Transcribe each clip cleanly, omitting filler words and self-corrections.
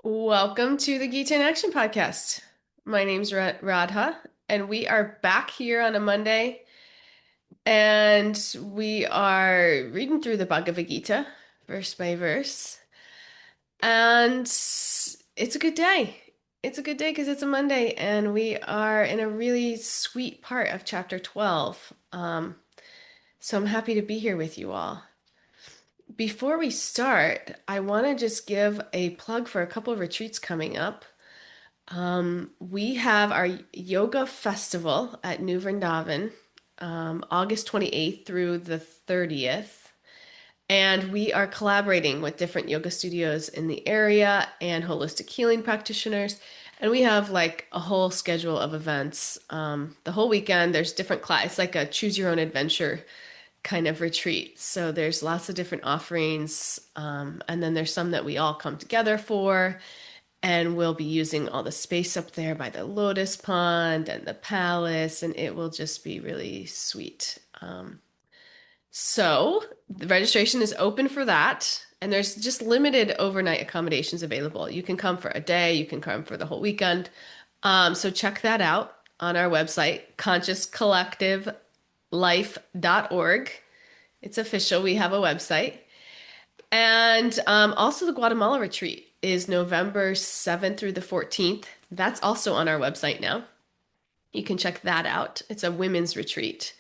Welcome to the Gita in Action podcast. My name's Radha, and we are back here on a Monday, and we are reading through the Bhagavad-gītā verse by verse. And it's a good day. It's a good day because it's a Monday, and we are in a really sweet part of chapter 12. So I'm happy to be here with you all. Before we start, I want to just give a plug for a couple of retreats coming up. We have our yoga festival at New Vrindavan, August 28th through the 30th. And we are collaborating with different yoga studios in the area and holistic healing practitioners. And we have like a whole schedule of events. The whole weekend, there's different class. It's like a choose your own adventure kind of retreat. So there's lots of different offerings. And then there's some that we all come together for. And we'll be using all the space up there by the lotus pond and the palace, and it will just be really sweet. So the registration is open for that, and there's just limited overnight accommodations available. You can come for a day, you can come for the whole weekend. So check that out on our website, consciouscollectivelife.org. It's official, we have a website. And also the Guatemala retreat is November 7th through the 14th. That's also on our website now. You can check that out. It's a women's retreat.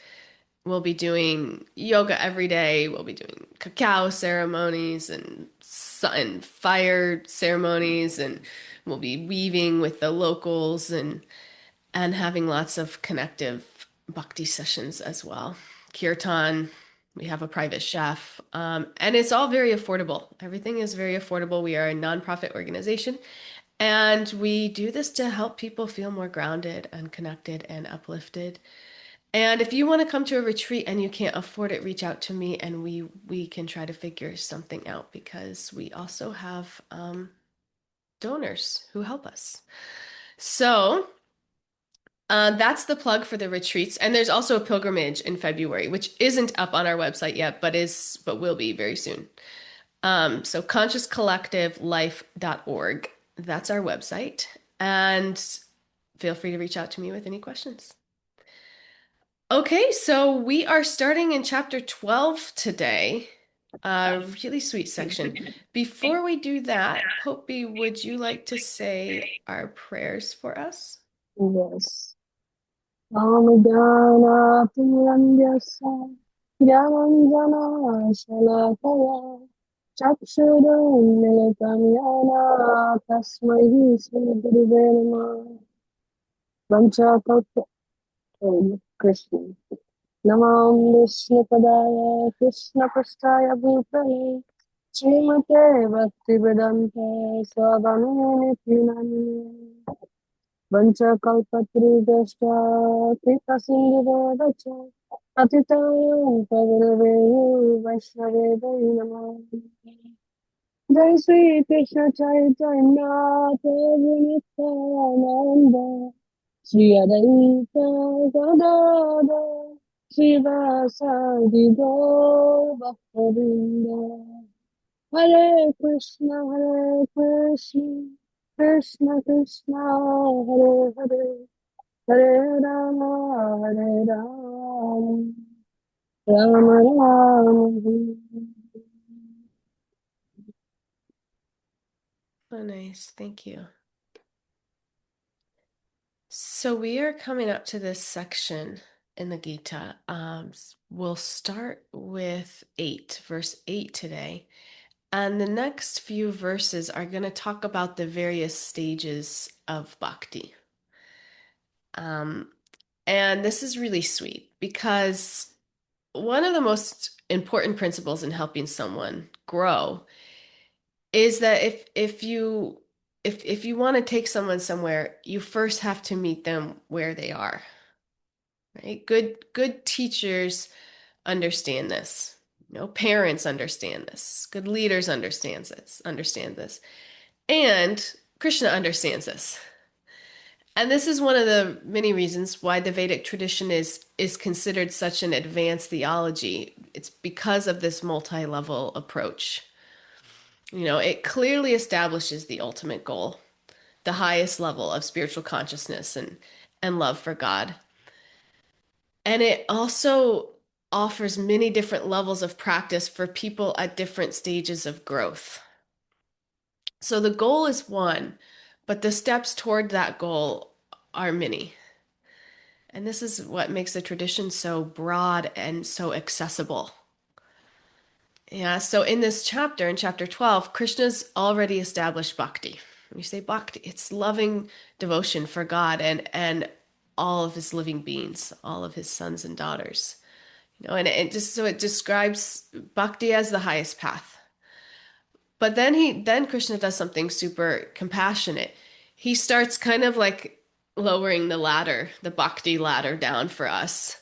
We'll be doing yoga every day. We'll be doing cacao ceremonies and fire ceremonies, and we'll be weaving with the locals and having lots of connective bhakti sessions as well. Kirtan, we have a private chef, and it's all very affordable. Everything is very affordable. We are a nonprofit organization, and we do this to help people feel more grounded and connected and uplifted. And if you want to come to a retreat and you can't afford it, reach out to me and we can try to figure something out because we also have donors who help us. So that's the plug for the retreats. And there's also a pilgrimage in February, which isn't up on our website yet, but will be very soon. So consciouscollectivelife.org. That's our website. And feel free to reach out to me with any questions. Okay, so we are starting in chapter 12 today. A really sweet section. Before we do that, Hopi, would you like to say our prayers for us? Yes. Amidanapurandyasa Yamanjanashalakaya Chakshurunmilitam Yana Tasmai Sri Namaha Vanchakalpa Krishna Namam Vishnupadaya Krishna Prasthaya Bhutale Srimate Bhaktivedanta Swabhamini Pinani Vanchakalpatribhishta Kripasindhiveva cha Patitam Pavanavenu Vaishnavevayo Namah Jai Sri Krishna Chaitanya Prabhu Nityananda Shri Advaita Gadada Srivasadi Gaur Bhaktavinda Hare Krishna Krishna Krishna Hare Hare Hare Rama Hare Rama Rama Rama Hare. Oh, nice. Thank you. So we are coming up to this section in the Gita. We'll start with 8, verse 8 today. And the next few verses are going to talk about the various stages of bhakti. Um, and this is really sweet because one of the most important principles in helping someone grow is that if you want to take someone somewhere, you first have to meet them where they are, right? Good teachers understand this. Parents understand this. Good leaders understand this. And Krishna understands this. And this is one of the many reasons why the Vedic tradition is considered such an advanced theology. It's because of this multi-level approach. It clearly establishes the ultimate goal, the highest level of spiritual consciousness and love for God. And it also offers many different levels of practice for people at different stages of growth. So the goal is one, but the steps toward that goal are many. And this is what makes the tradition so broad and so accessible. Yeah, so in this chapter, in chapter 12, Krishna's already established bhakti. When you say bhakti, it's loving devotion for God and all of his living beings, all of his sons and daughters. And it describes bhakti as the highest path. But then Krishna does something super compassionate. He starts kind of like lowering the ladder, the bhakti ladder down for us,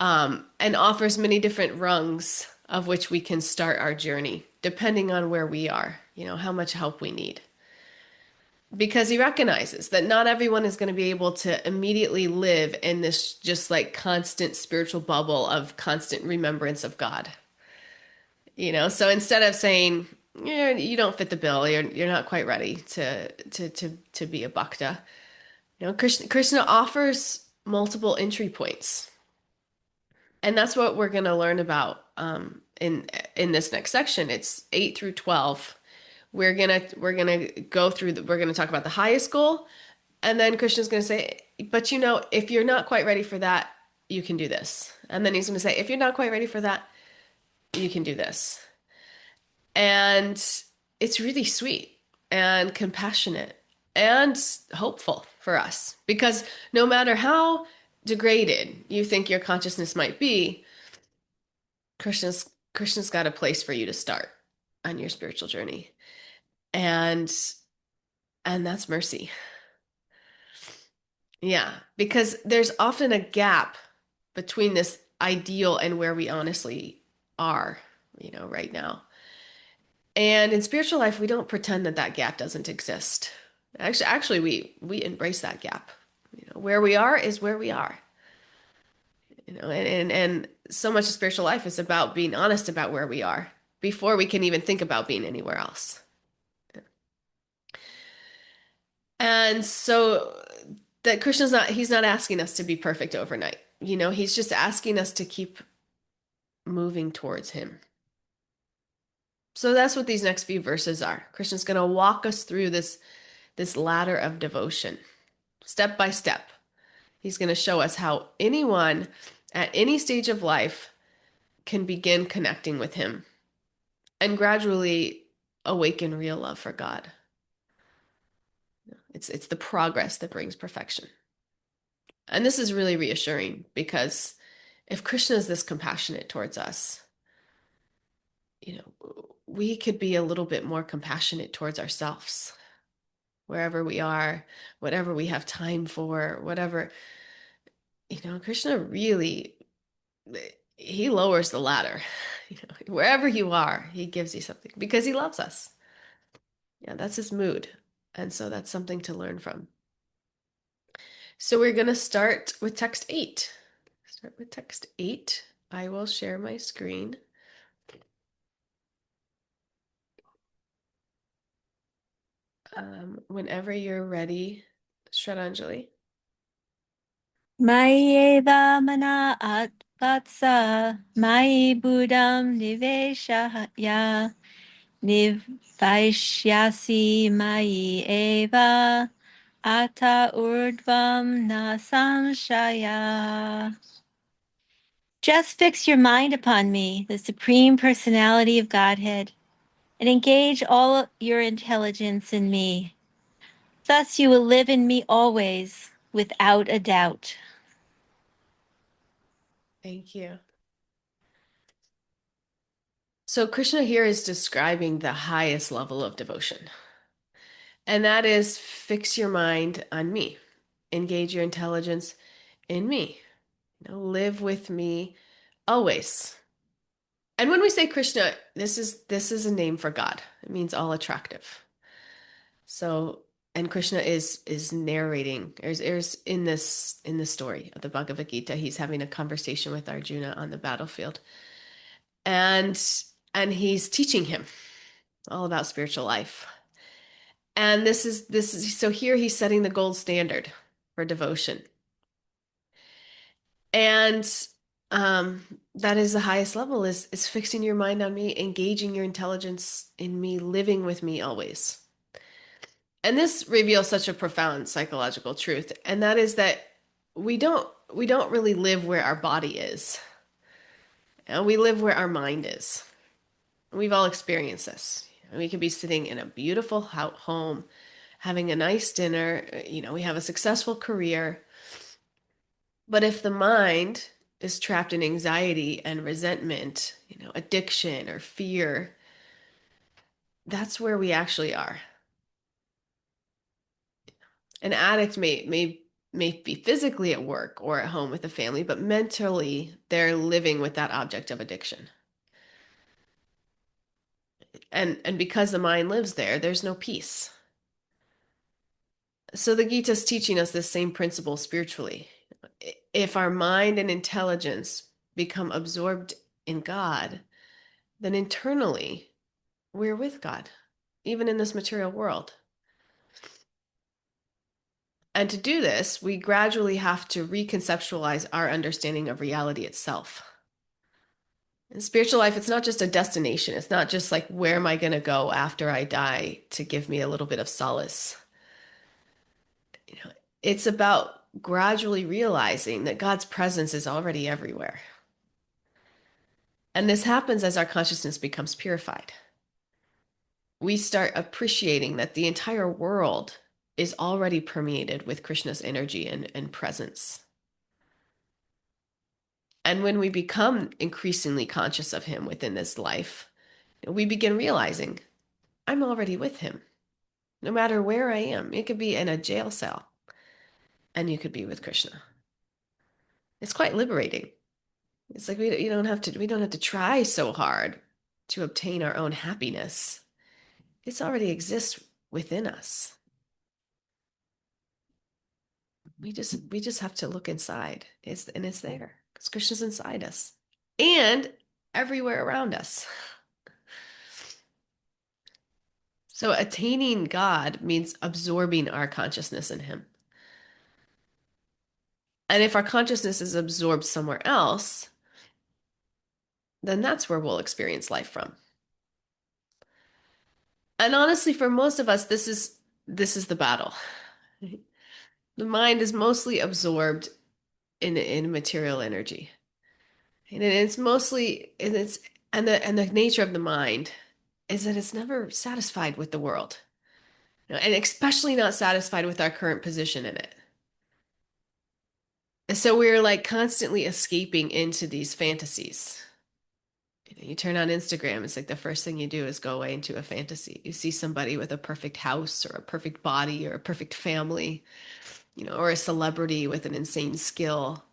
and offers many different rungs of which we can start our journey, depending on where we are, how much help we need. Because he recognizes that not everyone is going to be able to immediately live in this just like constant spiritual bubble of constant remembrance of God. So instead of saying, yeah, you don't fit the bill, you're not quite ready to be a bhakta. Krishna offers multiple entry points. And that's what we're going to learn about in this next section. It's 8 through 12. We're gonna go through we're gonna talk about the highest goal, and then Krishna's gonna say, but if you're not quite ready for that, you can do this. And then he's gonna say, if you're not quite ready for that, you can do this. And it's really sweet and compassionate and hopeful for us because no matter how degraded you think your consciousness might be, Krishna's got a place for you to start on your spiritual journey. And that's mercy. Yeah, because there's often a gap between this ideal and where we honestly are, right now. And in spiritual life, we don't pretend that that gap doesn't exist. Actually, we embrace that gap. Where we are is where we are. And so much of spiritual life is about being honest about where we are before we can even think about being anywhere else. And so that he's not asking us to be perfect overnight. He's just asking us to keep moving towards him. So that's what these next few verses are. Krishna's going to walk us through this ladder of devotion, step by step. He's going to show us how anyone at any stage of life can begin connecting with him and gradually awaken real love for God. It's the progress that brings perfection. And this is really reassuring because if Krishna is this compassionate towards us, we could be a little bit more compassionate towards ourselves, wherever we are, whatever we have time for, whatever. Krishna really, he lowers the ladder. Wherever you are, he gives you something because he loves us. Yeah, that's his mood. And so that's something to learn from. So we're going to start with text 8. Start with text 8. I will share my screen. Whenever you're ready, Shraddhanjali. Mayeva mana atvatsa, Mayi buddham niveshaya, Nivvaishyasi mayi eva, Ata urdvam na samshaya. Just fix your mind upon me, the Supreme Personality of Godhead, and engage all your intelligence in me. Thus you will live in me always, without a doubt. Thank you. So Krishna here is describing the highest level of devotion. And that is fix your mind on me. Engage your intelligence in me. Live with me always. And when we say Krishna, this is a name for God. It means all attractive. So, and Krishna is narrating. There's in this story of the Bhagavad-gītā, he's having a conversation with Arjuna on the battlefield. And he's teaching him. all about spiritual life. And this is so here he's setting the gold standard for devotion. And um that is the highest level is fixing your mind on me, engaging your intelligence in me, living with me always. And this reveals such a profound psychological truth, and that is that we don't really live where our body is. And we live where our mind is. We've all experienced this. We could be sitting in a beautiful home, having a nice dinner, we have a successful career. But if the mind is trapped in anxiety and resentment, addiction or fear, that's where we actually are. An addict may be physically at work or at home with the family, but mentally they're living with that object of addiction. And because the mind lives there, there's no peace. So the Gita is teaching us this same principle spiritually. If our mind and intelligence become absorbed in God, then internally we're with God, even in this material world. And to do this, we gradually have to reconceptualize our understanding of reality itself. In spiritual life, it's not just a destination. It's not just like, where am I going to go after I die to give me a little bit of solace? You know, it's about gradually realizing that God's presence is already everywhere. And this happens as our consciousness becomes purified. We start appreciating that the entire world is already permeated with Krishna's energy and presence. And when we become increasingly conscious of him within this life, we begin realizing I'm already with him, no matter where I am. It could be in a jail cell, and you could be with Krishna. It's quite liberating. It's like we don't have to try so hard to obtain our own happiness. It already exists within us. We just have to look inside. It's there because Krishna's inside us and everywhere around us. So attaining God means absorbing our consciousness in him. And if our consciousness is absorbed somewhere else, then that's where we'll experience life from. And honestly, for most of us, this is the battle. The mind is mostly absorbed in material energy. And it's mostly and it's and the nature of the mind is that it's never satisfied with the world. And especially not satisfied with our current position in it. And so we're like constantly escaping into these fantasies. You turn on Instagram, it's like the first thing you do is go away into a fantasy. You see somebody with a perfect house or a perfect body or a perfect family, or a celebrity with an insane skill.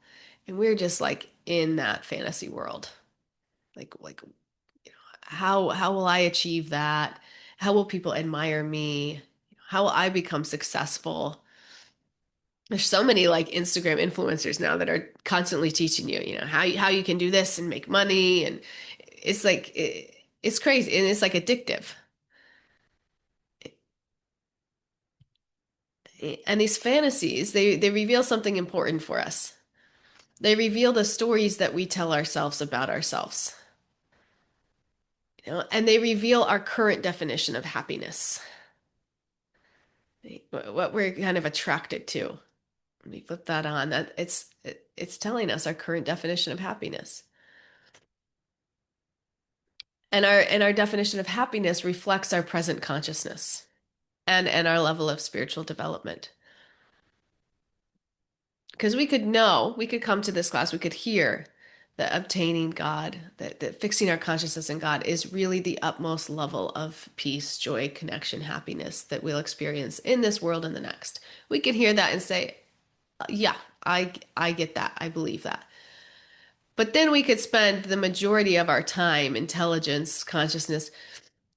And we're just like in that fantasy world. Like how will I achieve that? How will people admire me? How will I become successful? There's so many like Instagram influencers now that are constantly teaching you, how you can do this and make money, and it's like it's crazy and it's like addictive. And these fantasies, they reveal something important for us. They reveal the stories that we tell ourselves about ourselves. And they reveal our current definition of happiness, what we're kind of attracted to. Let me flip that on. That it's telling us our current definition of happiness. And our definition of happiness reflects our present consciousness and our level of spiritual development. Because we could come to this class, we could hear that obtaining God, that fixing our consciousness in God is really the utmost level of peace, joy, connection, happiness that we'll experience in this world and the next. We could hear that and say, yeah, I get that. I believe that. But then we could spend the majority of our time, intelligence, consciousness,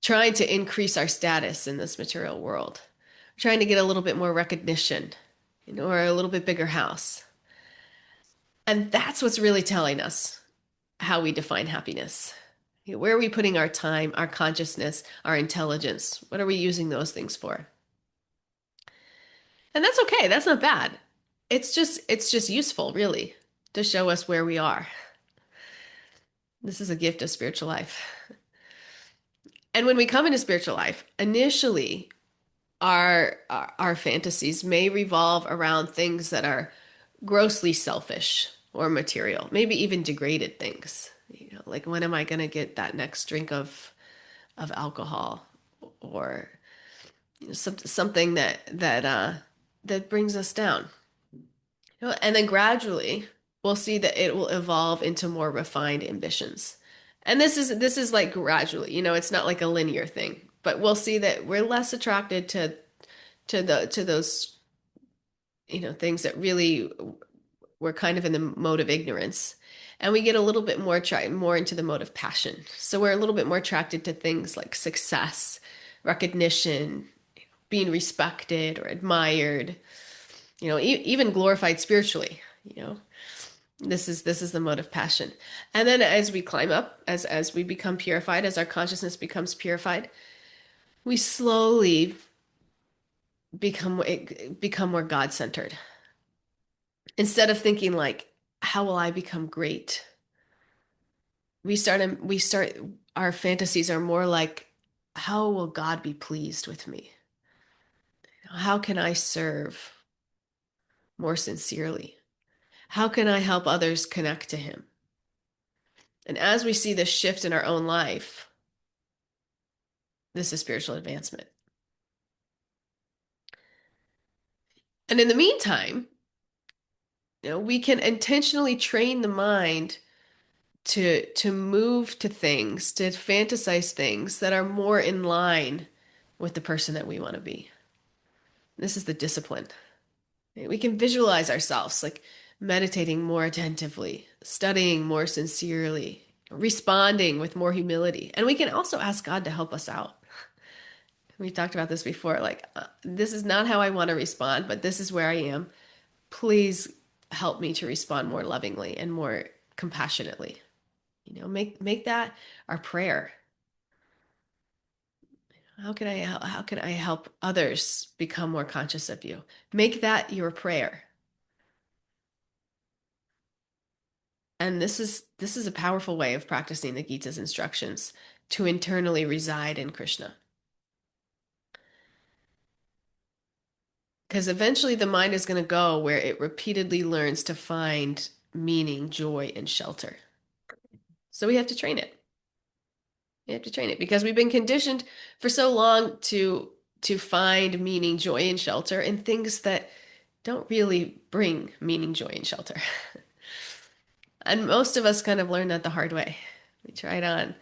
trying to increase our status in this material world, trying to get a little bit more recognition, or a little bit bigger house. And that's what's really telling us how we define happiness. Where are we putting our time, our consciousness, our intelligence? What are we using those things for? And that's okay. That's not bad. It's just useful, really, to show us where we are. This is a gift of spiritual life. And when we come into spiritual life, initially our fantasies may revolve around things that are grossly selfish or material, maybe even degraded things. Like when am I going to get that next drink of alcohol, or something that brings us down. And then gradually we'll see that it will evolve into more refined ambitions. And this is like gradually, it's not like a linear thing, but we'll see that we're less attracted to those, things that really we're kind of in the mode of ignorance. And we get a little bit more into the mode of passion. So we're a little bit more attracted to things like success, recognition, being respected or admired, even glorified spiritually, you know. This is the mode of passion. And then as we climb up, as we become purified, as our consciousness becomes purified, we slowly become more God-centered. Instead of thinking like, how will I become great? We start our fantasies are more like, how will God be pleased with me? How can I serve more sincerely? How can I help others connect to him? And as we see this shift in our own life, this is spiritual advancement. And in the meantime, we can intentionally train the mind to move to things, to fantasize things that are more in line with the person that we want to be. This is the discipline. We can visualize ourselves like meditating more attentively, studying more sincerely, responding with more humility. And we can also ask God to help us out. We talked about this before, like, this is not how I want to respond, but this is where I am. Please help me to respond more lovingly and more compassionately. Make that our prayer. How can I help others become more conscious of you? Make that your prayer. And this is a powerful way of practicing the Gita's instructions to internally reside in Krishna. Because eventually the mind is going to go where it repeatedly learns to find meaning, joy, and shelter. So we have to train it. We have to train it because we've been conditioned for so long to find meaning, joy, and shelter in things that don't really bring meaning, joy, and shelter. And most of us kind of learn that the hard way. We try it on,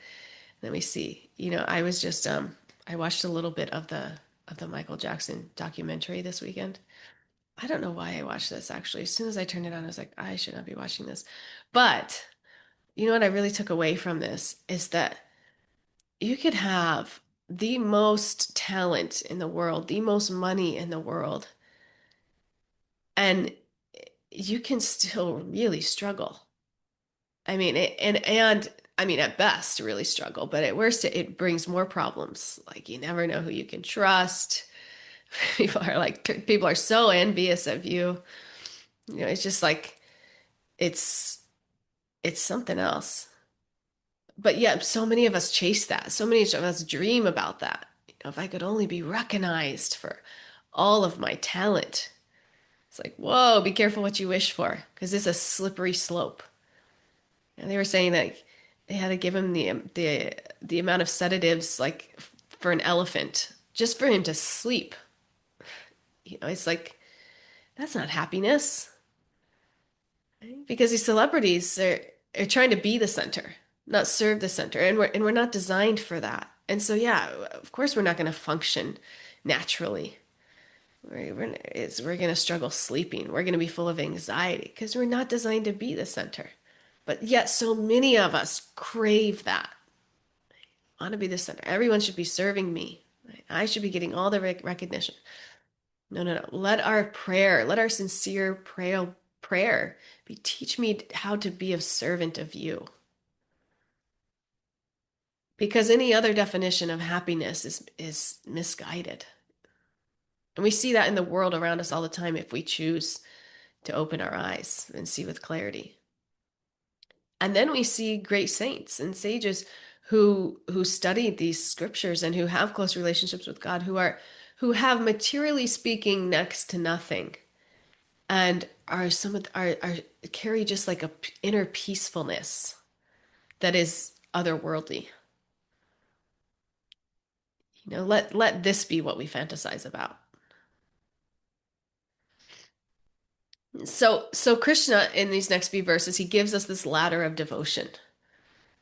then we see. I watched a little bit of the Michael Jackson documentary this weekend. I don't know why I watched this actually. As soon as I turned it on, I was like, I should not be watching this. But you know what I really took away from this is that you could have the most talent in the world, the most money in the world, and you can still really struggle. I mean, and I mean, at best, really struggle, but at worst, it brings more problems. Like you never know who you can trust. People are so envious of you. It's just like it's it's something else. But yeah, so many of us chase that. So many of us dream about that. If I could only be recognized for all of my talent. It's like, whoa, be careful what you wish for, because it's a slippery slope. And they were saying that they had to give him the amount of sedatives like for an elephant just for him to sleep. It's like that's not happiness, right? Because these celebrities are trying to be the center, not serve the center, and we're not designed for that. And so yeah, of course we're not going to function naturally. We're going to struggle sleeping. We're going to be full of anxiety because we're not designed to be the center. But yet, so many of us crave that. I want to be the center. Everyone should be serving me. I should be getting all the recognition. No, no, no. Let our sincere prayer be teach me how to be a servant of you. because any other definition of happiness is misguided. And we see that in the world around us all the time if we choose to open our eyes and see with clarity. And then we see great saints and sages who study these scriptures and who have close relationships with God, who have materially speaking next to nothing and are some of are carry just like a inner peacefulness that is otherworldly. Let this be what we fantasize about. So Krishna in these next few verses, he gives us this ladder of devotion.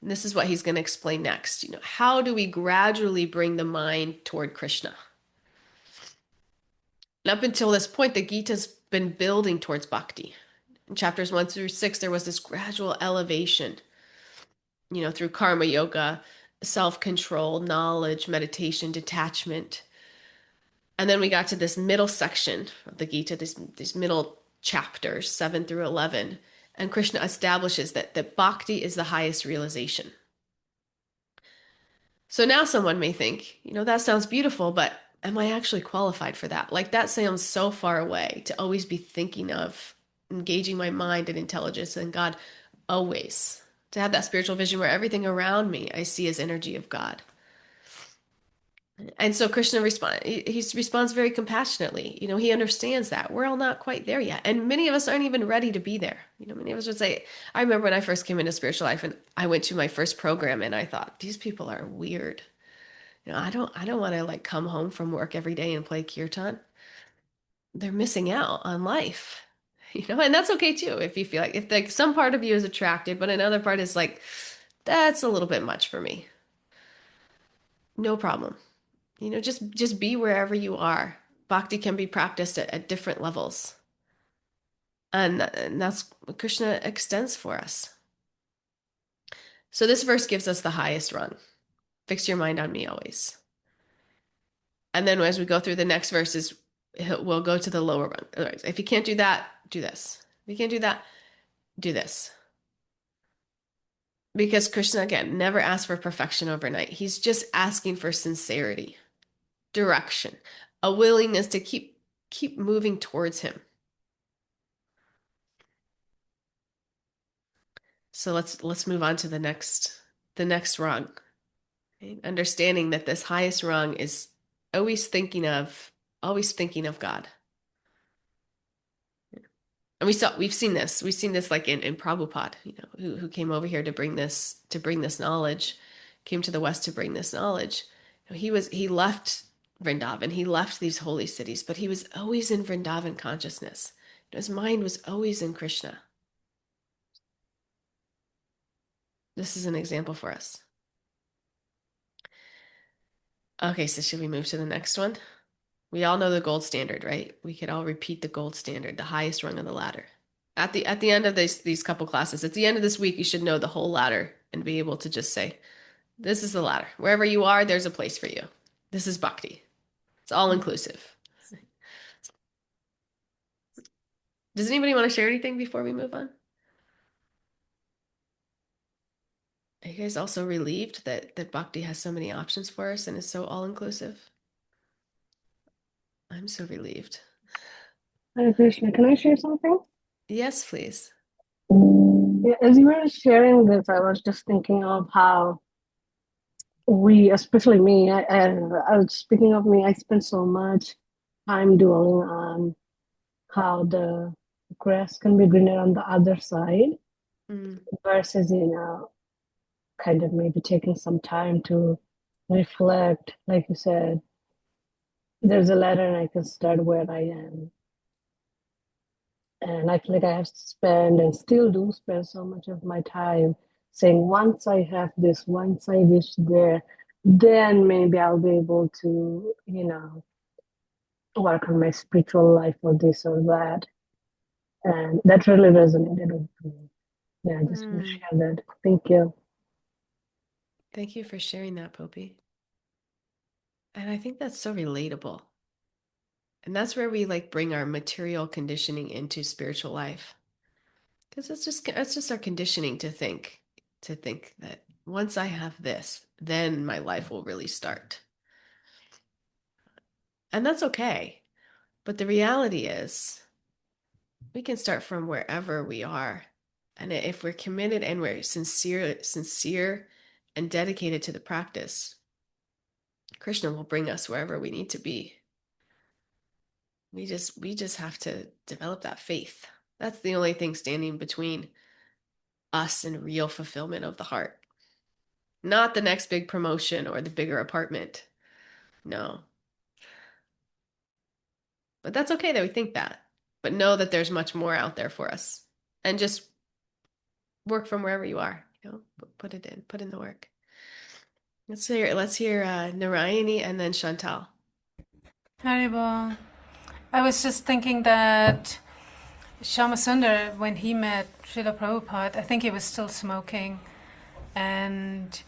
And this is what he's going to explain next. How do we gradually bring the mind toward Krishna? And up until this point, the Gita's been building towards bhakti. In chapters 1 through 6, there was this gradual elevation, through karma yoga, self-control, knowledge, meditation, detachment. And then we got to this middle section of the Gita, these middle chapters, 7 through 11. And Krishna establishes that bhakti is the highest realization. So now someone may think, that sounds beautiful, but am I actually qualified for that? Like that sounds so far away to always be thinking of engaging my mind and intelligence and God always. To have that spiritual vision where everything around me I see as energy of God. And so Krishna he responds very compassionately. He understands that we're all not quite there yet. And many of us aren't even ready to be there. Many of us would say, I remember when I first came into spiritual life and I went to my first program and I thought, these people are weird. I don't want to like come home from work every day and play kirtan. They're missing out on life. And that's okay too if you feel if like some part of you is attracted, but another part is like, that's a little bit much for me. No problem. Just be wherever you are. Bhakti can be practiced at different levels. And that's what Krishna extends for us. So this verse gives us the highest rung. Fix your mind on me always. And then as we go through the next verses, we'll go to the lower rung. If you can't do that, do this. If you can't do that, do this. Because Krishna, again, never asks for perfection overnight. He's just asking for sincerity, direction, a willingness to keep moving towards him. So let's move on to the next rung. Okay? Understanding that this highest rung is always thinking of God. And we've seen this like in Prabhupada, who came over here to bring this knowledge, came to the West to bring this knowledge. He left Vrindavan, he left these holy cities, but he was always in Vrindavan consciousness. His mind was always in Krishna. This is an example for us. Okay, so should we move to the next one? We all know the gold standard, right? We could all repeat the gold standard, the highest rung of the ladder. At the end of these couple classes, at the end of this week, you should know the whole ladder and be able to just say, this is the ladder. Wherever you are, there's a place for you. This is bhakti. It's all inclusive. Does anybody want to share anything before we move on? Are you guys also relieved that bhakti has so many options for us and is so all inclusive? I'm so relieved. Hare Krishna, can I share something? Yes, please. Yeah, as you were sharing this, I was just thinking of how especially me, I was speaking of me, I spend so much time dwelling on how the grass can be greener on the other side Mm, versus, kind of maybe taking some time to reflect. Like you said, there's a ladder and I can start where I am. And I feel like I have to spend and still do spend so much of my time saying, once I have this, once I reach there, then maybe I'll be able to, work on my spiritual life or this or that. And that really resonated with me. Yeah, I just want to mm. share that. Thank you. Thank you for sharing that, Poppy. And I think that's so relatable. And that's where we like bring our material conditioning into spiritual life. Because it's just our conditioning to think that once I have this, then my life will really start. And that's okay. But the reality is, we can start from wherever we are. And if we're committed and we're sincere and dedicated to the practice, Krishna will bring us wherever we need to be. We just have to develop that faith. That's the only thing standing between us and real fulfillment of the heart. Not the next big promotion or the bigger apartment. No. But that's okay that we think that. But know that there's much more out there for us. And just work from wherever you are. Put it in, put in the work. Let's hear Narayani and then Chantal. Haribol. I was just thinking that Shyama when he met Srila Prabhupada, I think he was still smoking. And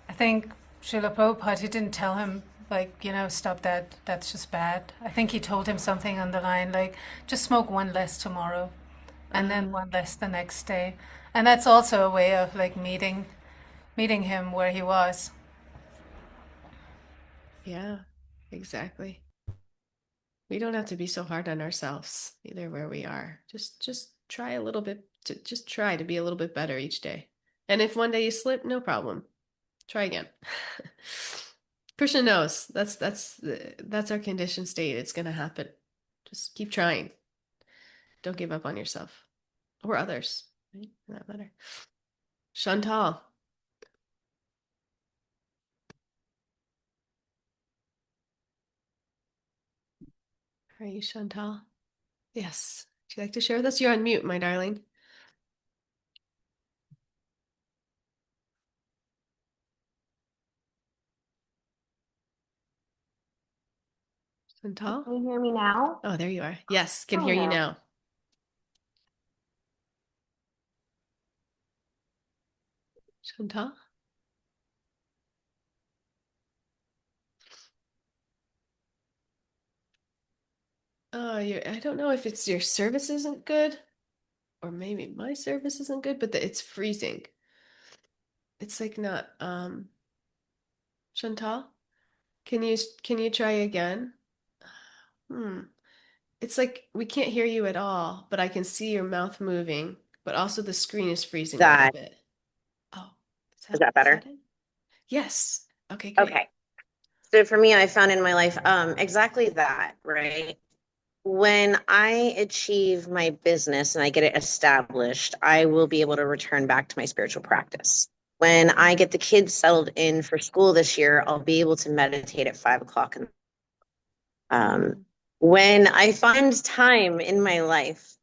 I think Srila Prabhupada, he didn't tell him, stop that, that's just bad. I think he told him something on the line, like, just smoke one less tomorrow and then one less the next day. And that's also a way of, meeting him where he was. Yeah, exactly. We don't have to be so hard on ourselves, either where we are. Just try a little bit just try to be a little bit better each day. And if one day you slip, no problem. Try again. Krishna knows that's our conditioned state. It's going to happen. Just keep trying. Don't give up on yourself or others, right? For that matter. Chantal. Are you Chantal? Yes. Would you like to share with us? You're on mute, my darling. Chantal? Can you hear me now? Oh, there you are. Yes, can Oh, hear you no. now. Chantal? Oh, I don't know if it's your service isn't good, or maybe my service isn't good, but it's freezing. It's like not, Chantal, can you try again? Hmm. It's like we can't hear you at all, but I can see your mouth moving, but also the screen is freezing a little That bit. Oh, is that is better? that it? Yes. Okay, great. Okay. So for me, I found in my life exactly that, right? When I achieve my business and I get it established, I will be able to return back to my spiritual practice. When I get the kids settled in for school this year, I'll be able to meditate at 5 o'clock. When I find time in my life,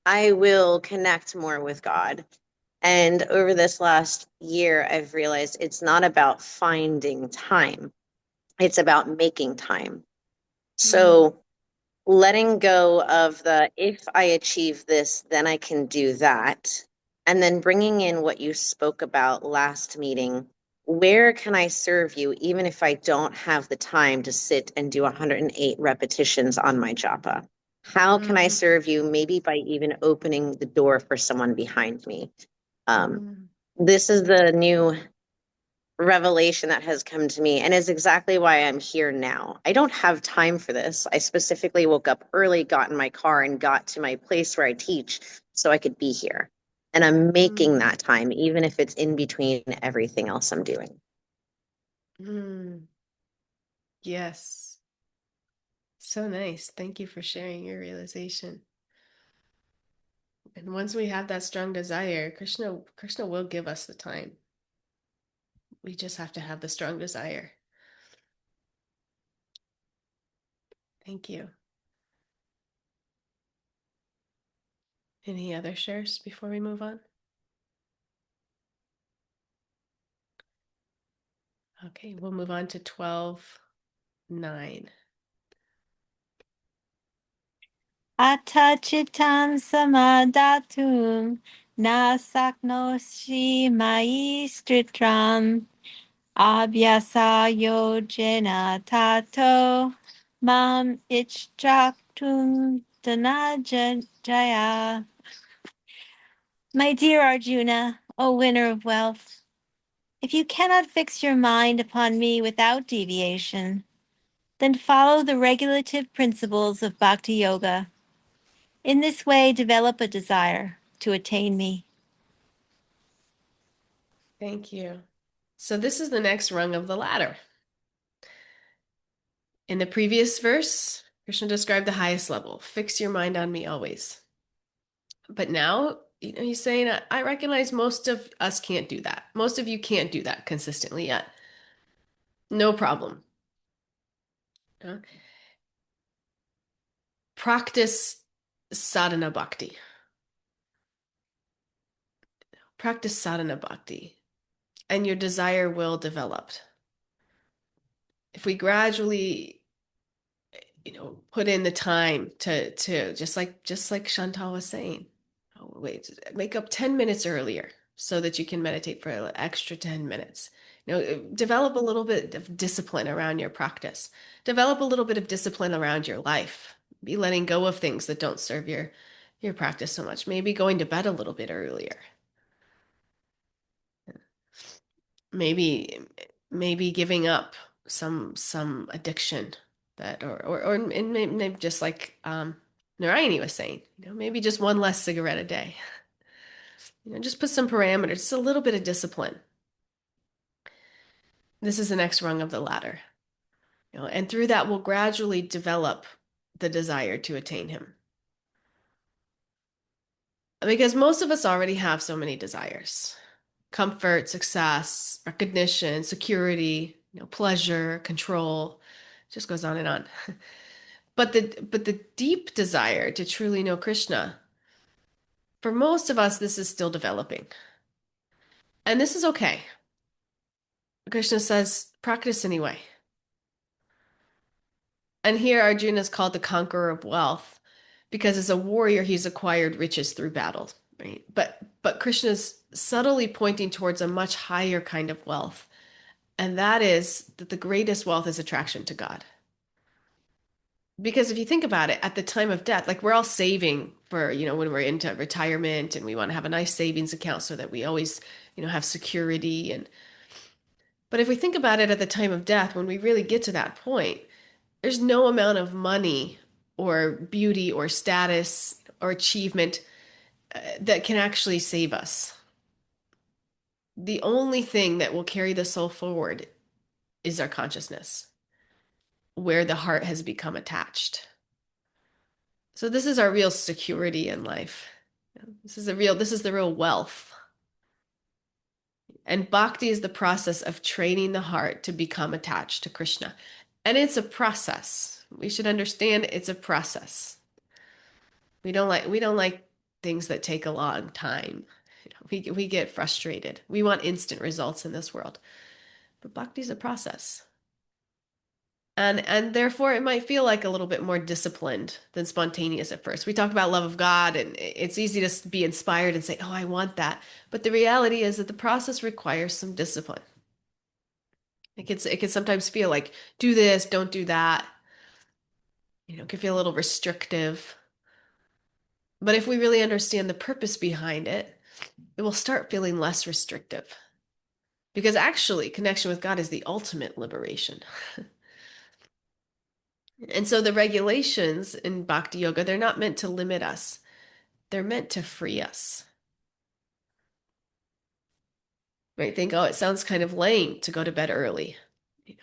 I will connect more with God. And over this last year, I've realized it's not about finding time. It's about making time. So letting go of if I achieve this, then I can do that. And then bringing in what you spoke about last meeting. Where can I serve you, even if I don't have the time to sit and do 108 repetitions on my japa? How can I serve you, maybe by even opening the door for someone behind me? This is the new revelation that has come to me, and is exactly why I'm here now. I don't have time for this. I specifically woke up early, got in my car, and got to my place where I teach so I could be here. And I'm making that time, even if it's in between everything else I'm doing. Yes. So nice. Thank you for sharing your realization. And once we have that strong desire, Krishna will give us the time. We just have to have the strong desire. Thank you. Any other shares before we move on? Okay, we'll move on to 12:9. Atachitam samadatum nasaknoshi mai stritram abhyasa yojena tato mam ichchaktum dhanajaya. My dear Arjuna, O winner of wealth, If you cannot fix your mind upon me without deviation, then follow the regulative principles of Bhakti Yoga. In this way, develop a desire to attain me. Thank you. So this is the next rung of the ladder. In the previous verse, Krishna described the highest level. Fix your mind on me always. But now, he's saying, I recognize most of us can't do that. Most of you can't do that consistently yet. No problem. Practice sadhana bhakti. Practice sadhana bhakti, and your desire will develop. If we gradually, put in the time to just like Chantal was saying, wake up 10 minutes earlier so that you can meditate for an extra 10 minutes. Develop a little bit of discipline around your practice. Develop a little bit of discipline around your life. Be letting go of things that don't serve your practice so much. Maybe going to bed a little bit earlier. Maybe giving up some addiction that or and maybe just like Narayani was saying, maybe just one less cigarette a day. Just put some parameters, just a little bit of discipline. This is the next rung of the ladder. And through that we'll gradually develop the desire to attain him. Because most of us already have so many desires. Comfort, success, recognition, security, pleasure, control, just goes on and on. But the deep desire to truly know Krishna, for most of us, this is still developing. And this is okay. Krishna says, practice anyway. And here Arjuna is called the conqueror of wealth because as a warrior, he's acquired riches through battle, right? But Krishna's subtly pointing towards a much higher kind of wealth. And that is that the greatest wealth is attraction to God. Because if you think about it, at the time of death, like we're all saving for, when we're into retirement and we want to have a nice savings account so that we always, have security. But if we think about it at the time of death, when we really get to that point, there's no amount of money or beauty or status or achievement that can actually save us. The only thing that will carry the soul forward is our consciousness, where the heart has become attached. So this is our real security in life. This is the real wealth. And bhakti is the process of training the heart to become attached to Krishna. And it's a process. We should understand it's a process. We don't like things that take a long time. We get frustrated. We want instant results in this world. But bhakti is a process. And therefore it might feel like a little bit more disciplined than spontaneous at first. We talk about love of God and it's easy to be inspired and say, "Oh, I want that." But the reality is that the process requires some discipline. It can sometimes feel like do this, don't do that. It can feel a little restrictive. But if we really understand the purpose behind it, it will start feeling less restrictive. Because actually, connection with God is the ultimate liberation. And so the regulations in Bhakti Yoga, they're not meant to limit us. They're meant to free us. You might think, oh, it sounds kind of lame to go to bed early.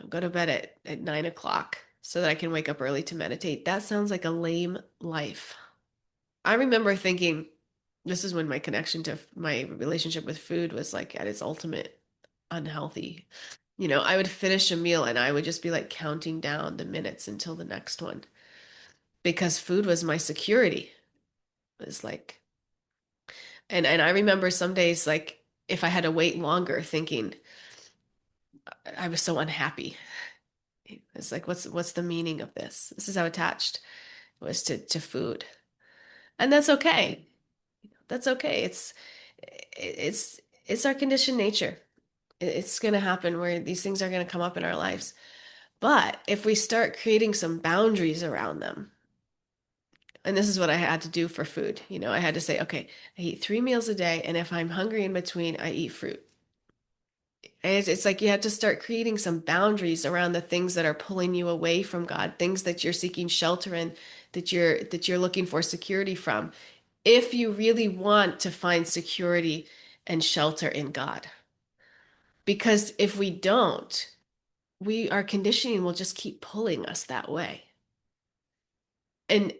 Go to bed at 9 o'clock so that I can wake up early to meditate. That sounds like a lame life. I remember thinking, this is when my connection to my relationship with food was like at its ultimate unhealthy. I would finish a meal and I would just be like counting down the minutes until the next one because food was my security. It was like, and I remember some days like if I had to wait longer thinking I was so unhappy. It's like, what's the meaning of this? This is how attached it was to food. And that's okay. That's okay. It's our conditioned nature. It's going to happen where these things are going to come up in our lives. But if we start creating some boundaries around them, and this is what I had to do for food, I had to say, okay, I eat 3 meals a day, and if I'm hungry in between, I eat fruit. It's like you have to start creating some boundaries around the things that are pulling you away from God, things that you're seeking shelter in, that you're looking for security from, if you really want to find security and shelter in God. Because if we don't, our conditioning will just keep pulling us that way. And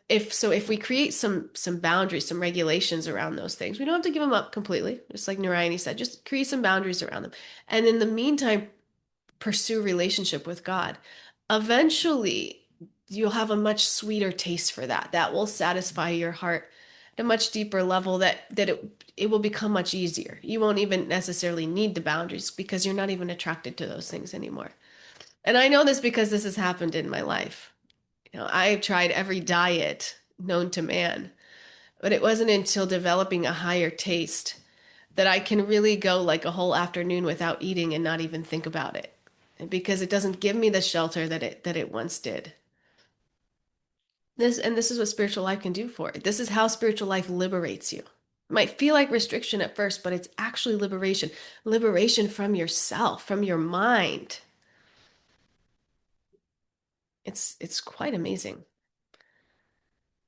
if we create some boundaries, some regulations around those things, we don't have to give them up completely, just like Narayani said, just create some boundaries around them. And in the meantime, pursue relationship with God. Eventually, you'll have a much sweeter taste for that. That will satisfy your heart at a much deeper level, that it will become much easier. You won't even necessarily need the boundaries because you're not even attracted to those things anymore. And I know this because this has happened in my life. I've tried every diet known to man, but it wasn't until developing a higher taste that I can really go like a whole afternoon without eating and not even think about it. Because it doesn't give me the shelter that it once did. This is what spiritual life can do for it. This is how spiritual life liberates you. It might feel like restriction at first, but it's actually liberation. Liberation from yourself, from your mind. It's quite amazing.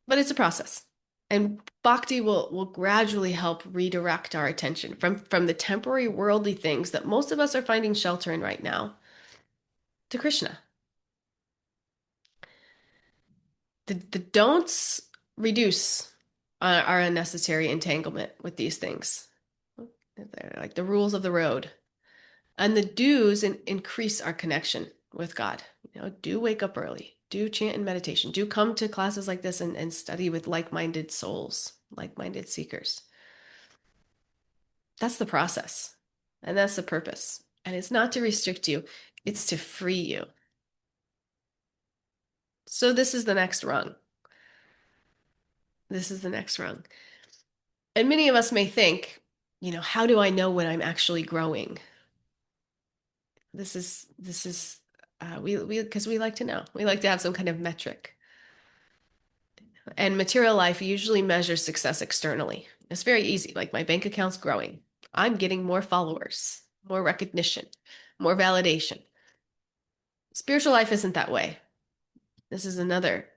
But it's a process. And bhakti will gradually help redirect our attention from the temporary worldly things that most of us are finding shelter in right now to Krishna. The don'ts reduce our unnecessary entanglement with these things. They're like the rules of the road. And the do's increase our connection with God. Do wake up early. Do chant and meditation. Do come to classes like this and study with like-minded souls, like-minded seekers. That's the process. And that's the purpose. And it's not to restrict you, it's to free you. So this is the next rung. This is the next rung. And many of us may think, how do I know when I'm actually growing? This is we because we like to know. We like to have some kind of metric. And material life usually measures success externally. It's very easy. Like my bank account's growing. I'm getting more followers, more recognition, more validation. Spiritual life isn't that way. This is another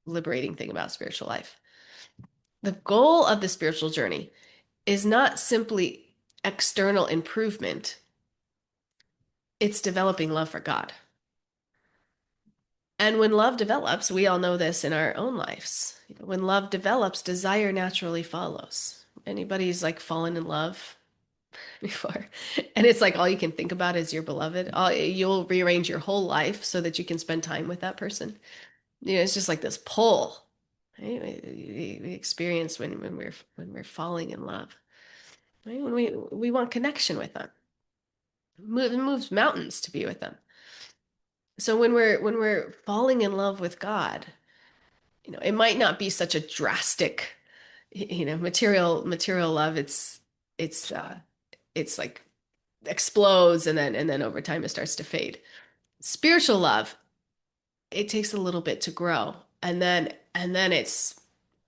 liberating thing about spiritual life. The goal of the spiritual journey is not simply external improvement. It's developing love for God. And when love develops, we all know this in our own lives. When love develops, desire naturally follows. Anybody's like fallen in love before, and it's like all you can think about is your beloved. You'll rearrange your whole life so that you can spend time with that person. It's just like this pull. Right? We experience when we're falling in love. Right? When we want connection with them. It moves mountains to be with them. So when we're falling in love with God, it might not be such a drastic, material love. It's like explodes and then over time it starts to fade. Spiritual love, it takes a little bit to grow, and then it's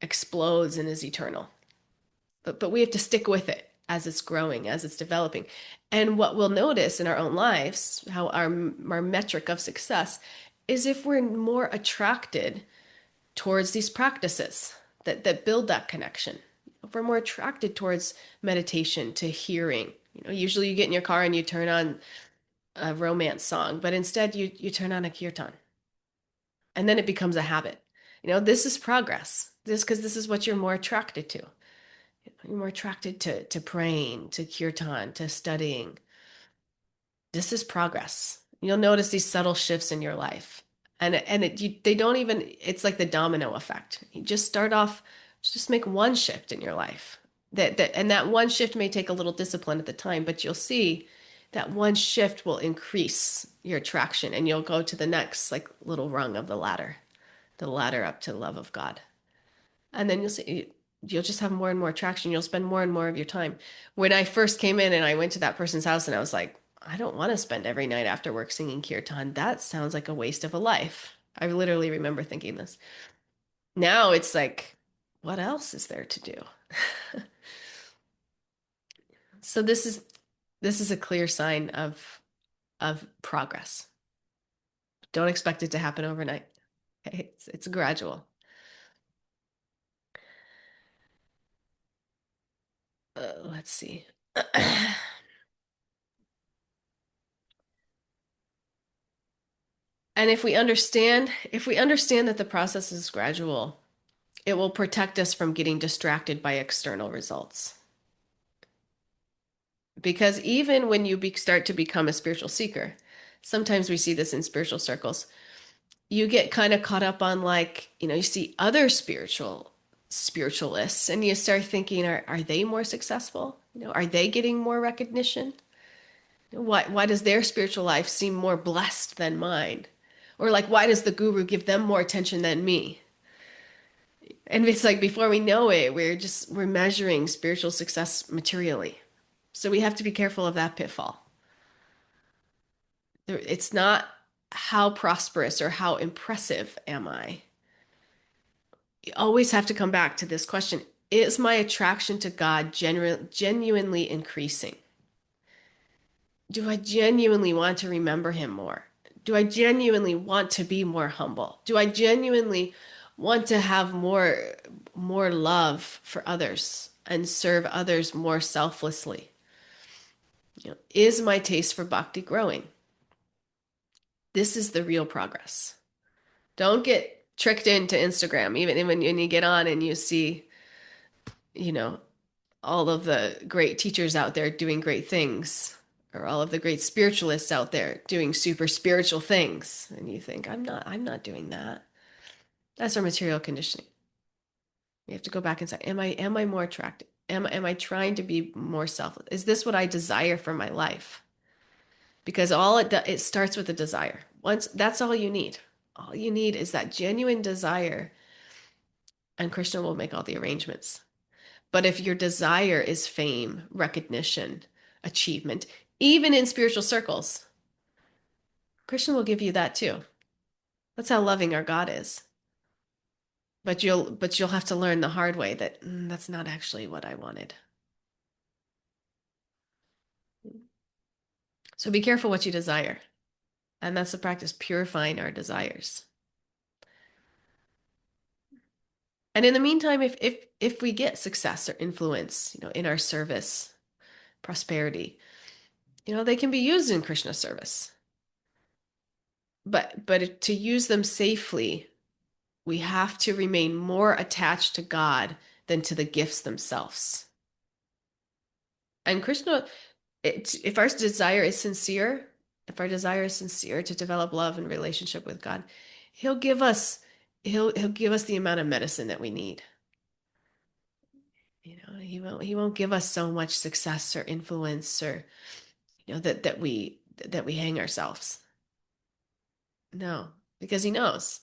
explodes and is eternal. But we have to stick with it as it's growing, as it's developing. And what we'll notice in our own lives, how our metric of success is if we're more attracted towards these practices that build that connection. If we're more attracted towards meditation, to hearing. Usually you get in your car and you turn on a romance song, but instead you turn on a kirtan. And then it becomes a habit. This is progress. Because this is what you're more attracted to. You're more attracted to praying, to kirtan, to studying. This is progress. You'll notice these subtle shifts in your life. They don't even, it's like the domino effect. You just start off, just make one shift in your life. And that one shift may take a little discipline at the time, but you'll see that one shift will increase your attraction, and you'll go to the next like little rung of the ladder up to the love of God. And then you'll just have more and more attraction. You'll spend more and more of your time. When I first came in and I went to that person's house and I was like, I don't want to spend every night after work singing kirtan. That sounds like a waste of a life. I literally remember thinking this. Now it's like, what else is there to do? So this is This is a clear sign of progress. Don't expect it to happen overnight. Okay? It's gradual. Let's see. And if we understand that the process is gradual, it will protect us from getting distracted by external results. Because even when you start to become a spiritual seeker, sometimes we see this in spiritual circles, you get kind of caught up on, like, you see other spiritualists and you start thinking, are they more successful? Are they getting more recognition? Why does their spiritual life seem more blessed than mine? Or like, why does the guru give them more attention than me? And it's like, before we know it, we're measuring spiritual success materially. So we have to be careful of that pitfall. It's not how prosperous or how impressive am I. You always have to come back to this question: is my attraction to God genuinely increasing? Do I genuinely want to remember him more? Do I genuinely want to be more humble? Do I genuinely want to have more love for others and serve others more selflessly? Is my taste for bhakti growing? This is the real progress. Don't get tricked into Instagram, even when you get on and you see, you know, all of the great teachers out there doing great things, or all of the great spiritualists out there doing super spiritual things, and you think, I'm not doing that. That's our material conditioning. We have to go back and say, am I more attractive? Am I trying to be more selfless? Is this what I desire for my life? Because it starts with a desire. Once that's all you need. All you need is that genuine desire, and Krishna will make all the arrangements. But if your desire is fame, recognition, achievement, even in spiritual circles, Krishna will give you that too. That's how loving our God is. But you'll have to learn the hard way that that's not actually what I wanted. So be careful what you desire. And that's the practice, purifying our desires. And in the meantime, if we get success or influence, in our service, prosperity, they can be used in Krishna service. But to use them safely, we have to remain more attached to God than to the gifts themselves. And Krishna, if our desire is sincere, to develop love and relationship with God, he'll give us the amount of medicine that we need. He won't give us so much success or influence, or that we hang ourselves. No, because he knows.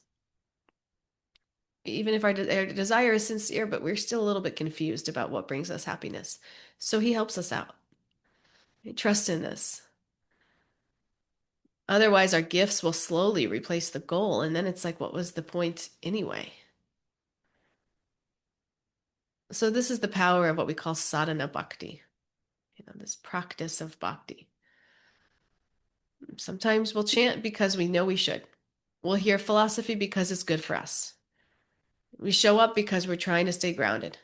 Even if our desire is sincere, but we're still a little bit confused about what brings us happiness. So he helps us out. Trust in this. Otherwise, our gifts will slowly replace the goal. And then it's like, what was the point anyway? So this is the power of what we call sadhana bhakti, this practice of bhakti. Sometimes we'll chant because we know we should. We'll hear philosophy because it's good for us. We show up because we're trying to stay grounded.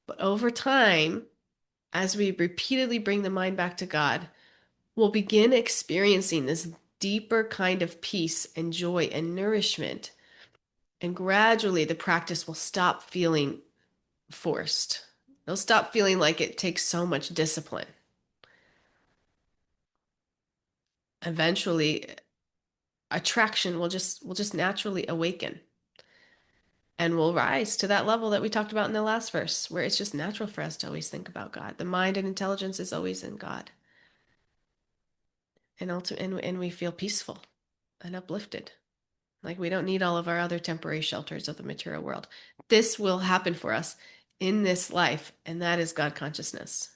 But over time, as we repeatedly bring the mind back to God, we'll begin experiencing this deeper kind of peace and joy and nourishment. And gradually, the practice will stop feeling forced. It'll stop feeling like it takes so much discipline. Eventually, attraction will just naturally awaken. And we'll rise to that level that we talked about in the last verse, where it's just natural for us to always think about God. The mind and intelligence is always in God. And we feel peaceful and uplifted. Like we don't need all of our other temporary shelters of the material world. This will happen for us in this life, and that is God consciousness.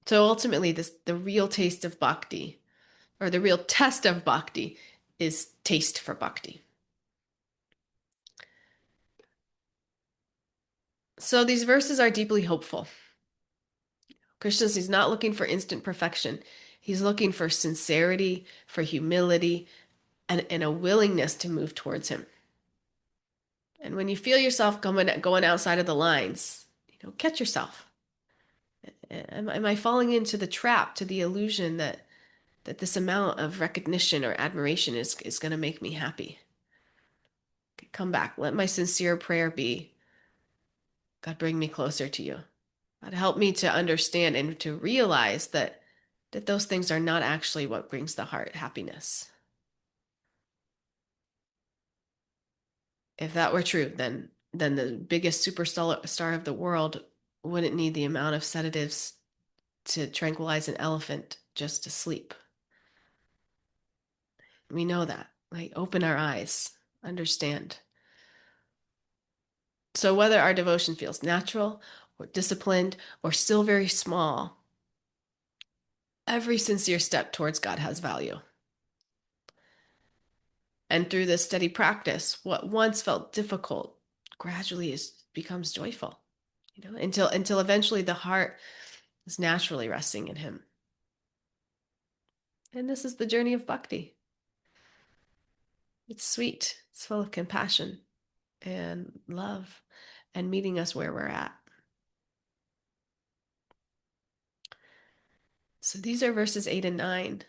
So ultimately, the real taste of bhakti, or the real test of bhakti, is taste for bhakti. So these verses are deeply hopeful. He's not looking for instant perfection. He's looking for sincerity, for humility, and a willingness to move towards him. And when you feel yourself going outside of the lines, catch yourself. Am I falling into the trap, to the illusion that this amount of recognition or admiration is going to make me happy? Come back. Let my sincere prayer be, God, bring me closer to you. God, help me to understand and to realize that those things are not actually what brings the heart happiness. If that were true, then the biggest superstar of the world wouldn't need the amount of sedatives to tranquilize an elephant just to sleep. We know that. Like, open our eyes, understand. So whether our devotion feels natural or disciplined or still very small, every sincere step towards God has value. And through this steady practice, what once felt difficult gradually becomes joyful, until eventually the heart is naturally resting in him. And this is the journey of Bhakti. It's sweet, it's full of compassion and love and meeting us where we're at. So these are verses 8 and 9.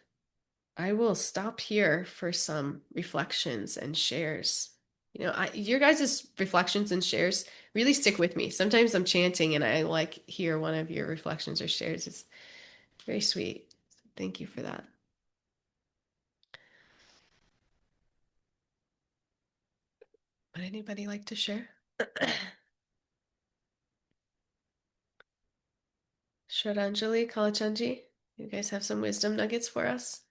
I will stop here for some reflections and shares. Your guys' reflections and shares really stick with me. Sometimes I'm chanting and I hear one of your reflections or shares. It's very sweet. Thank you for that. Would anybody like to share? Shraddhanjali, Kalachandji, you guys have some wisdom nuggets for us?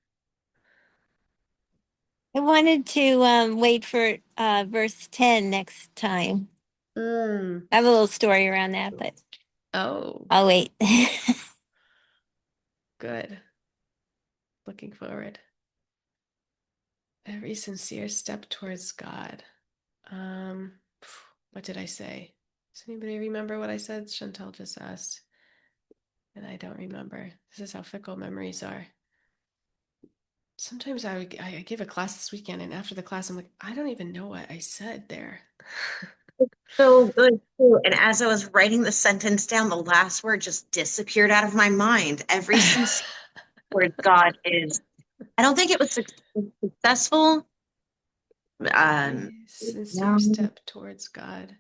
I wanted to wait for verse 10 next time. I have a little story around that, but I'll wait. Good. Looking forward. Every sincere step towards God. What did I say? Does anybody remember what I said? Chantal just asked. And I don't remember. This is how fickle memories are. Sometimes I give a class this weekend, and after the class, I'm like, I don't even know what I said there. So good too. And as I was writing the sentence down, the last word just disappeared out of my mind. Every sincere word God is. I don't think it was successful. Sincere step towards God.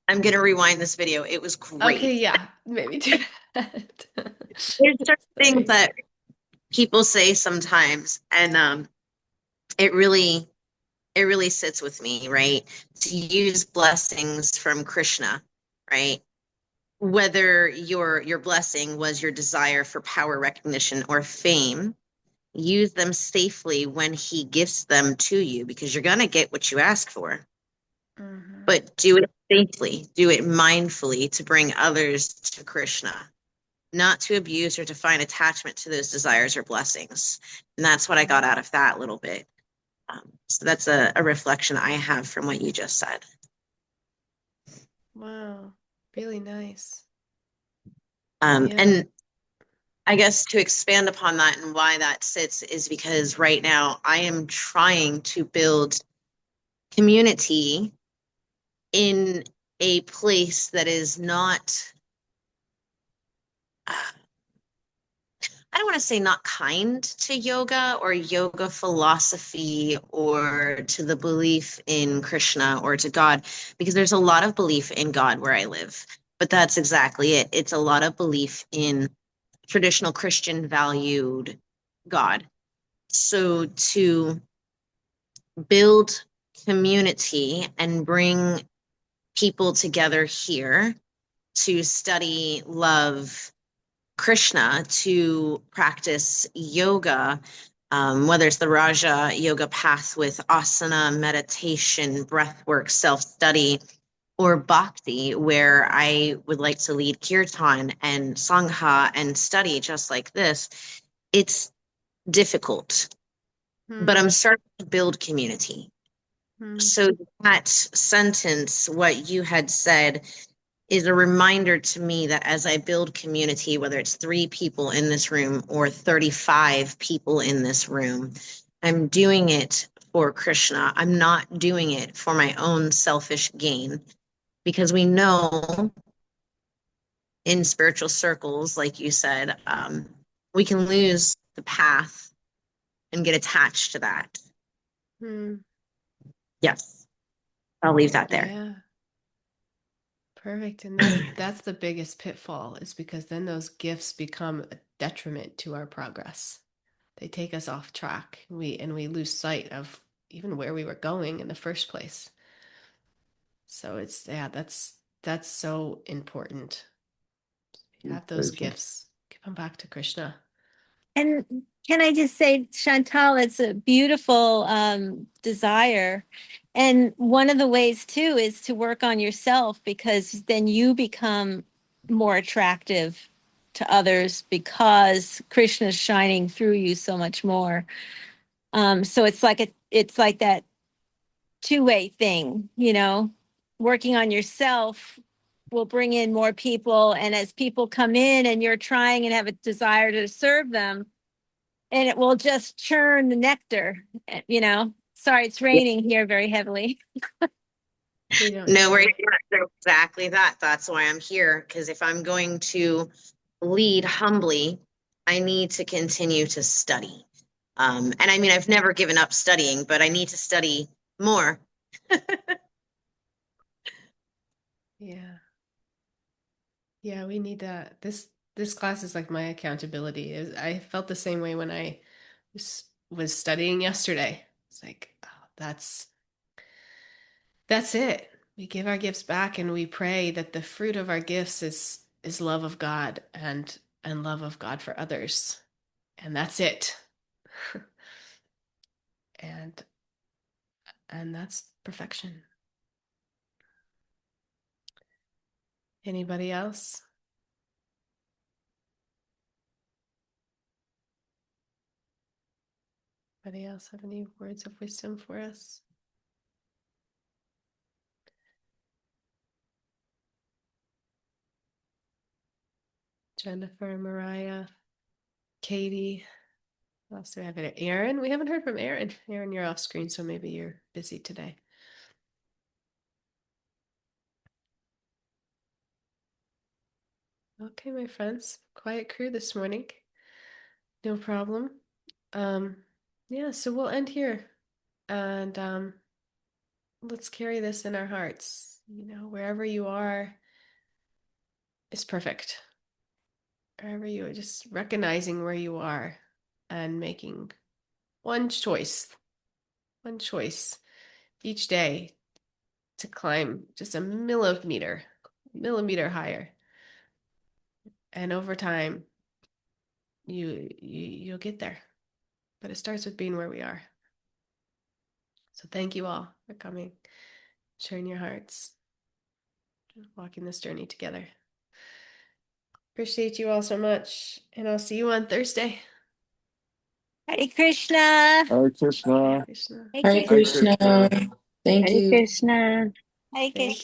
I'm gonna rewind this video. It was great. Okay, yeah, maybe do that. There's certain things that people say sometimes, and it really sits with me, right? To use blessings from Krishna, right? Whether your blessing was your desire for power, recognition, or fame, use them safely when he gifts them to you, because you're gonna get what you ask for. Mm-hmm. But do it safely, do it mindfully to bring others to Krishna, not to abuse or to find attachment to those desires or blessings. And that's what I got out of that little bit. So that's a reflection I have from what you just said. Wow, really nice. And I guess to expand upon that and why that sits is because right now I am trying to build community in a place that is not, I don't want to say not kind to yoga or yoga philosophy or to the belief in Krishna or to God, because there's a lot of belief in God where I live. But that's exactly it. It's a lot of belief in traditional Christian valued God. So to build community and bring people together here to study, love Krishna, to practice yoga, whether it's the Raja yoga path with asana, meditation, breath work, self-study, or bhakti, where I would like to lead kirtan and sangha and study just like this, it's difficult. But I'm starting to build community. So that sentence, what you had said, is a reminder to me that as I build community, whether it's 3 people in this room or 35 people in this room, I'm doing it for Krishna. I'm not doing it for my own selfish gain, because we know in spiritual circles, like you said, we can lose the path and get attached to that. Yes, I'll leave that there. Yeah. Perfect. And that's the biggest pitfall, is because then those gifts become a detriment to our progress. They take us off track, and we lose sight of even where we were going in the first place. So that's so important. Have those gifts, give them back to Krishna. And can I just say, Chantal, it's a beautiful desire. And one of the ways too is to work on yourself, because then you become more attractive to others because Krishna's shining through you so much more. So it's like that two-way thing, working on yourself will bring in more people. And as people come in and you're trying and have a desire to serve them, and it will just churn the nectar, Sorry, it's raining here very heavily. No worries. Exactly that. That's why I'm here. Because if I'm going to lead humbly, I need to continue to study. And I mean, I've never given up studying, but I need to study more. Yeah. Yeah, we need that. This class is like my accountability. I felt the same way when I was studying yesterday. It's like, oh, that's it. We give our gifts back, and we pray that the fruit of our gifts is love of God and love of God for others. And that's it. and that's perfection. Anybody else? Anybody else have any words of wisdom for us? Jennifer, Mariah, Katie. What else do we have? Aaron? We haven't heard from Aaron. Aaron, you're off screen, so maybe you're busy today. Okay, my friends. Quiet crew this morning. No problem. Yeah, so we'll end here. And let's carry this in our hearts. Wherever you are is perfect. Wherever you are, just recognizing where you are and making one choice each day to climb just a millimeter higher. And over time, you'll get there. But it starts with being where we are. So thank you all for coming, sharing your hearts, walking this journey together. Appreciate you all so much, and I'll see you on Thursday. Hare Krishna. Hare Krishna. Krishna. Hare Krishna. Thank you. Hare Krishna. Hare Krishna.